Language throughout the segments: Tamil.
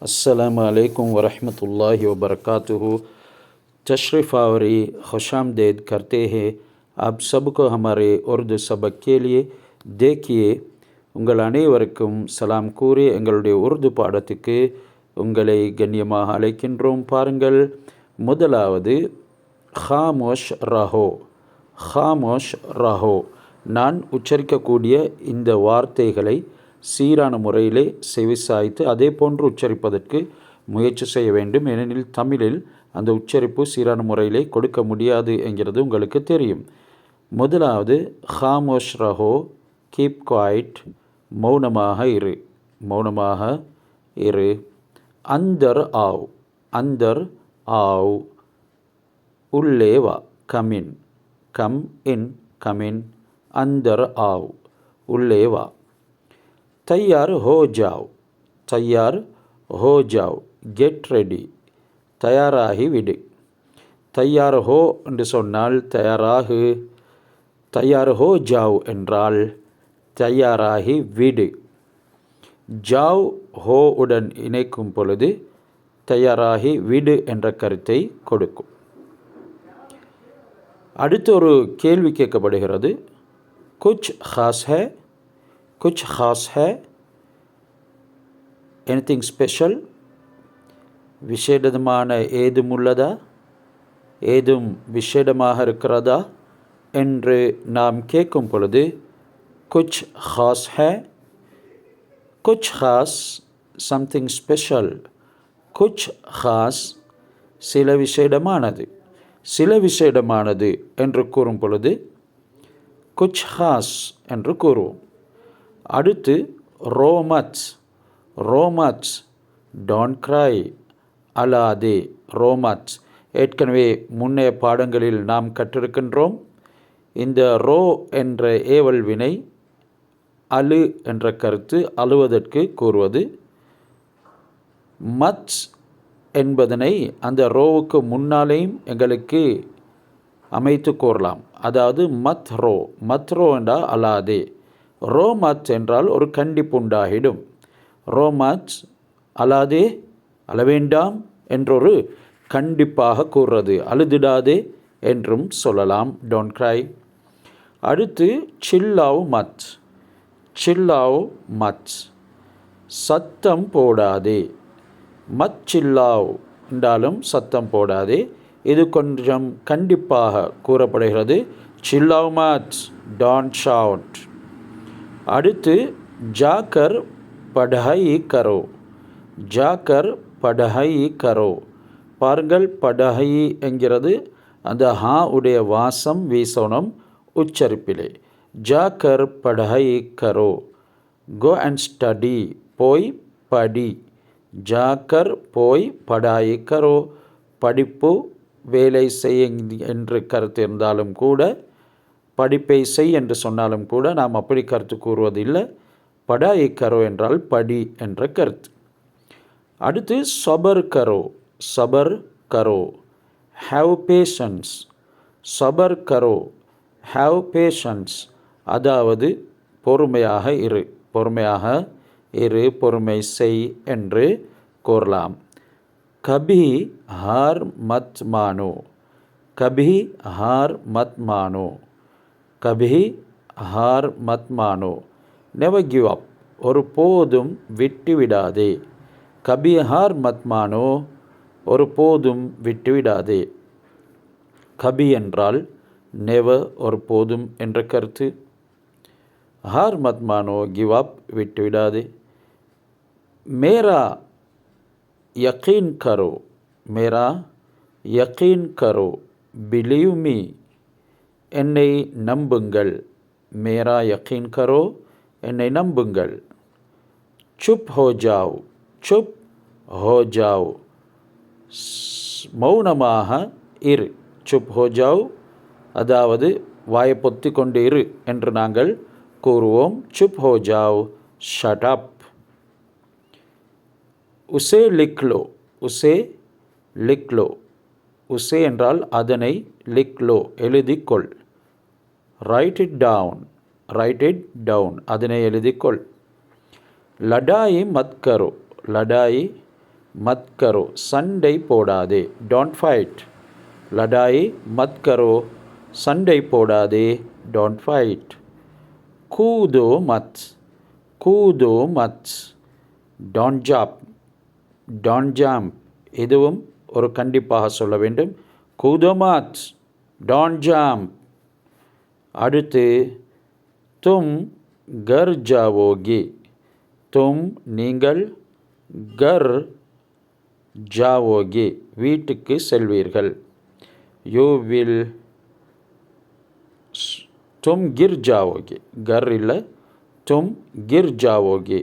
अस्सलाम वालेकुम वरहमतुल्लाहि वबरकातुहू। तशरीफ़ आवरी खुशामदीद करते हैं आप सबको हमारे उर्दू सबक के लिए। देखिए உங்கள் அனைவருக்கும் சலாம் கூறி எங்களுடைய உருது பாடத்துக்கு உங்களை கண்ணியமாக அழைக்கின்றோம். பாருங்கள், முதலாவது ஹாமோஷ் ரஹோ. ஹாமோஷ் ரஹோ. நான் உச்சரிக்கக்கூடிய இந்த வார்த்தைகளை சீரான முறையிலே செவிசாய்த்து அதே போன்று உச்சரிப்பதற்கு முயற்சி செய்ய வேண்டும். ஏனெனில் தமிழில் அந்த உச்சரிப்பு சீரான முறையிலே கொடுக்க முடியாது என்கிறது உங்களுக்கு தெரியும். முதலாவது ஹாமோஷ் ரஹோ, கீப் குவைட், மௌனமாக இரு, மௌனமாக இரு. அந்தர் ஆவ், அந்தர் ஆவ். உள்ளே வா, கமின், கம் இன், கமின். அந்தர் ஆவ், உள்ளே வா. தயார் ஹோ ஜாவ், தயார் ஹோ ஜாவ், கெட் ரெடி, தயாராகி விடு. தயார் ஹோ என்று சொன்னால் தயாராகு, தயார் ஹோ ஜாவ் என்றால் தயாராகி விடு. ஜாவ் ஹோ உடன் இணைக்கும் பொழுது தயாராகி விடு என்ற கருத்தை கொடுக்கும். அடுத்து ஒரு கேள்வி கேட்கப்படுகிறது. குச் ஹாஸ் ஹே, குச் ஹாஸ் ஹே, எனிதிங் ஸ்பெஷல், விசேடமான ஏதும் உள்ளதா, ஏதும் விசேடமாக இருக்கிறதா என்று நாம் கேட்கும் பொழுது குச் ஹாஸ் ஹே, குச் ஹாஸ் சம்திங் ஸ்பெஷல், குச் ஹாஸ் சில விசேடமானது, சில விசேடமானது என்று கூறும் பொழுது குச் ஹாஸ் என்று கூறுவோம். அடுத்து ரோமச், ரோமச், டோன்ட் க்ரை, அழாதே, ரோமச். ஏற்கனவே முன்னைய பாடங்களில் நாம் கற்றிருக்கின்றோம். இந்த ரோ என்ற ஏவல் வினை அழு என்ற கருத்து அழுவதற்கு கூறுவது. மச் என்பதனை அந்த ரோவுக்கு முன்னாலேயும் எங்களுக்கு அமைத்து கூறலாம். அதாவது மத் ரோ, மத் ரோ என்றால் அழாதே. ரோ மச் என்றால் ஒரு கண்டிப்பு உண்டாகிடும். ரோ மச், அழாதே, அழவேண்டாம் என்றொரு கண்டிப்பாக கூறுறது. அழுதிடாதே என்றும் சொல்லலாம், டோன்ட் க்ரை. அடுத்து சில்லாவ் மச், சில்லாவ் மச், சத்தம் போடாதே. மச் சில்லாவ் என்றாலும் சத்தம் போடாதே. இது கொஞ்சம் கண்டிப்பாக கூறப்படுகிறது. சில்லாவ் மச், டோன்ட் ஷவுட். அடுத்து ஜாக்கர் படாயி கரோ, ஜாக்கர் படாயி கரோ. பாருங்கள், படாயி என்கிறது அந்த ஹா உடைய வாசம் வீசணும் உச்சரிப்பிலே. ஜாக்கர் படாயி கரோ, கோ அண்ட் ஸ்டடி, போய் படி. ஜாக்கர் போய், படாயி கரோ படிப்பு, வேலை செய் என்று கருத்து இருந்தாலும் கூட, படிப்பை செய் என்று சொன்னாலும் கூட நாம் அப்படி கருத்து கூறுவதில்லை. படாயி கரோ என்றால் படி என்ற கருத்து. அடுத்து சபர் கரோ, சபர் கரோ, ஹாவ் பேஷன்ஸ், சபர் கரோ, ஹாவ் பேஷன்ஸ். அதாவது பொறுமையாக இரு, பொறுமையாக இரு, பொறுமை செய் என்று கூறலாம். கபி ஹார் மத் மானோ, கபி ஹார் மத் மானோ, கபி ஹார் மத் மானோ. நெவர் கிவ் அப், ஒரு போதும் விட்டு விடாதே. கபி ஹார் மத் மானோ, ஒரு போதும் விட்டு விடாதே. கபி என்றால் நெவர், ஒரு போதும் என்ற கருத்து. ஹார் மத் மானோ, கிவ் அப், விட்டு விடாதே. மேரா யகீன் கரோ, மேரா யகீன் கரோ, பிலீவ் மீ, என்னை நம்புங்கள். மேரா யகீன் கரோ, என்னை நம்புங்கள். சுப் ஹோ ஜாவ், சுப் ஹோ ஜாவ், மௌனமாக இரு. சுப் ஹோ ஜாவ் அதாவது வாயை பொத்தி கொண்டு இரு என்று நாங்கள் கூறுவோம். சுப் ஹோ ஜாவ், ஷட் அப். உசே லிக்லோ, உசே லிக்லோ, உசே என்றால் அதனை, லிக்லோ எழுதிக்கொள். Write it down, write it down, அதனை எழுதிக்கொள். லடாயி மத் கரோ, லடாயி மத் கரோ, சண்டை போடாதே. Don't fight. லடாய் மத் கரோ, சண்டை போடாதே. Don't fight. கூதோ மத், கூதோ மத். Don't jump, don't jump. இதுவும் ஒரு கண்டிப்பாக சொல்ல வேண்டும். கூதோ மத், டோன்ட் ஜாம்ப். அடுத்து தும் கர் ஜாவோகே, தும் நீங்கள், கர் ஜாவோகே வீட்டுக்கு செல்வீர்கள். யூ வில், தும் கிர் ஜாவோகே, கர் இல்லை, தும் கிர் ஜாவோகே.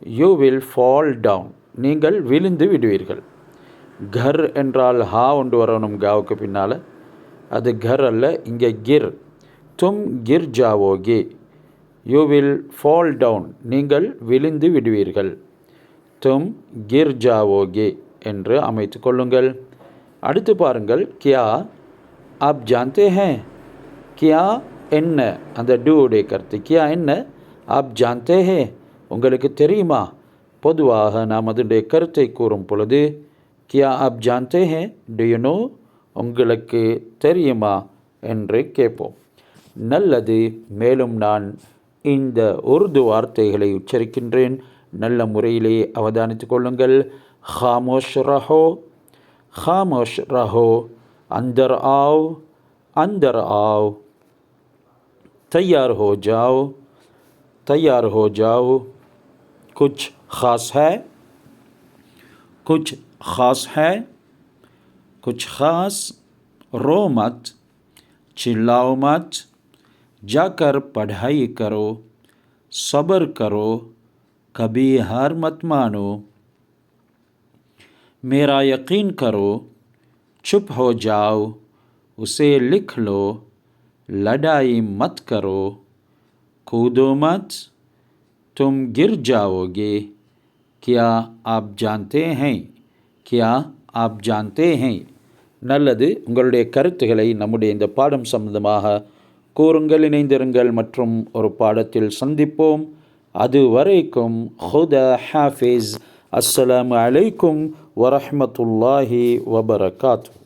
யூ வில் ஃபால் டவுன், நீங்கள் விழுந்து விடுவீர்கள். கர் என்றால் ஹா ஒன்று வரணும் காவுக்கு பின்னால், அது கர் அல்ல, இங்கே கிர். தும் கிர் ஜாவோகே, யூ வில் ஃபால் டவுன், நீங்கள் விழுந்து விடுவீர்கள். தும் கிர் ஜாவோகே என்று அமைத்து கொள்ளுங்கள். அடுத்து பாருங்கள், கியா ஆப் ஜான்தே ஹேன். கியா என்ன, அந்த டூடைய கருத்து. கியா என்ன, ஆப் ஜான்தே ஹே, உங்களுக்கு தெரியுமா. பொதுவாக நாம் அதனுடைய கருத்தை கூறும் பொழுது கியா ஆப் ஜான்தே ஹே, டு யூ நோ, உங்களுக்கு தெரியுமா என்று கேட்போம். நல்லது. மேலும் நான் இந்த உருது வார்த்தைகளை உச்சரிக்கின்றேன். நல்ல முறையிலே அவதானித்து கொள்ளுங்கள். खामोश रहो, खामोश रहो. अंदर आओ, अंदर आओ. तैयार हो जाओ, तैयार हो जाओ. कुछ ख़ास है, कुछ ख़ास है, कुछ ख़ास. रो मत, चिल्लाओ मत. जाकर पढ़ाई करो, सब्र करो, कभी हार मत मानो. मेरा यकीन करो, चुप हो जाओ, उसे लिख लो. लड़ाई मत करो, कूदो मत, तुम गिर जाओगे. क्या आप जानते हैं, क्या आप जानते हैं. நல்லது. உங்களுடைய கருத்துக்களை நம்முடைய இந்த பாடம் சம்பந்தமாக கூறுங்கள், இணைந்திருங்கள். மற்றும் ஒரு பாடத்தில் சந்திப்போம். அதுவரைக்கும் ஹுதா ஹாஃபிஸ். அஸ்ஸலாமு அலைக்கும் வரஹ்மத்துல்லாஹி வபரகாத்துஹு.